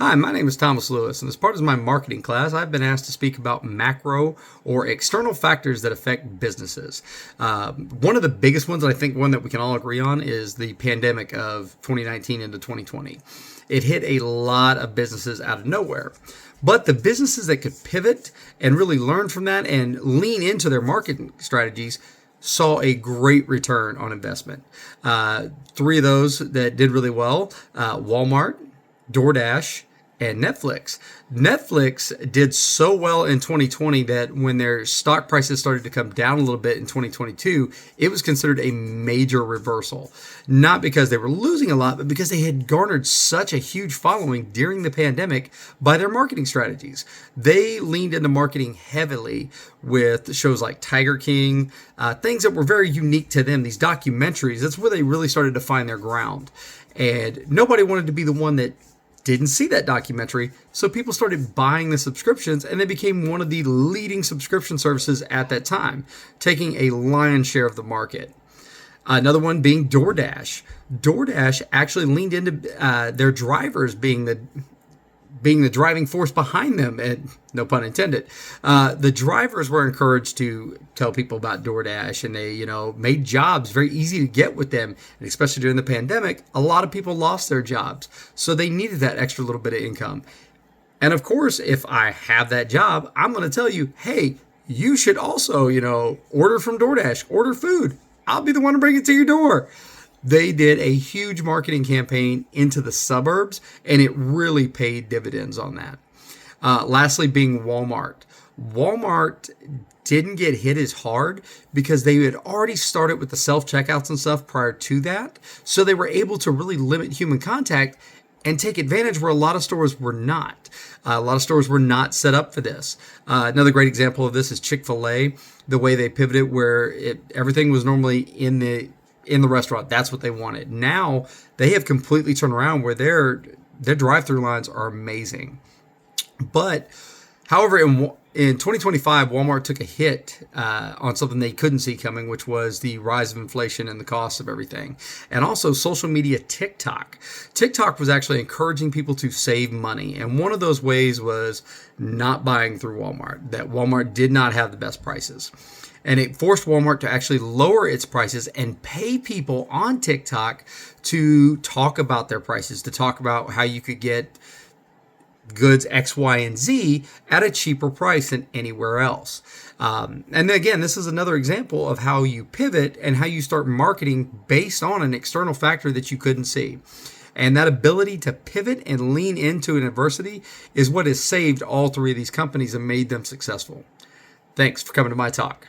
Hi, my name is Thomas Lewis, and as part of my marketing class, I've been asked to speak about macro or external factors that affect businesses. One of the biggest ones, and I think one that we can all agree on, is the pandemic of 2019 into 2020. It hit a lot of businesses out of nowhere. But the businesses that could pivot and really learn from that and lean into their marketing strategies saw a great return on investment. Three of those that did really well: Walmart, DoorDash, and Netflix. Netflix did so well in 2020 that when their stock prices started to come down a little bit in 2022, it was considered a major reversal. Not because they were losing a lot, but because they had garnered such a huge following during the pandemic by their marketing strategies. They leaned into marketing heavily with shows like Tiger King, things that were very unique to them, these documentaries. That's where they really started to find their ground. And nobody wanted to be the one that didn't see that documentary, so people started buying the subscriptions, and they became one of the leading subscription services at that time, taking a lion's share of the market. Another one being DoorDash. DoorDash actually leaned into their drivers being the driving force behind them, and no pun intended. The drivers were encouraged to tell people about DoorDash, and they, made jobs very easy to get with them. And especially during the pandemic, a lot of people lost their jobs, so they needed that extra little bit of income. And of course, if I have that job, I'm going to tell you, hey, you should also, order from DoorDash, order food. I'll be the one to bring it to your door. They did a huge marketing campaign into the suburbs, and it really paid dividends on that. Lastly, being Walmart. Walmart didn't get hit as hard because they had already started with the self-checkouts and stuff prior to that. So they were able to really limit human contact and take advantage where a lot of stores were not. A lot of stores were not set up for this. Another great example of this is Chick-fil-A, the way they pivoted where everything was normally in the restaurant. That's what they wanted. Now they have completely turned around where their drive-through lines are amazing. But however, in 2025, Walmart took a hit on something they couldn't see coming, which was the rise of inflation and the cost of everything. And also social media TikTok. TikTok was actually encouraging people to save money. And one of those ways was not buying through Walmart, that Walmart did not have the best prices. And it forced Walmart to actually lower its prices and pay people on TikTok to talk about their prices, to talk about how you could get goods X, Y, and Z at a cheaper price than anywhere else. And again, this is another example of how you pivot and how you start marketing based on an external factor that you couldn't see. And that ability to pivot and lean into an adversity is what has saved all three of these companies and made them successful. Thanks for coming to my talk.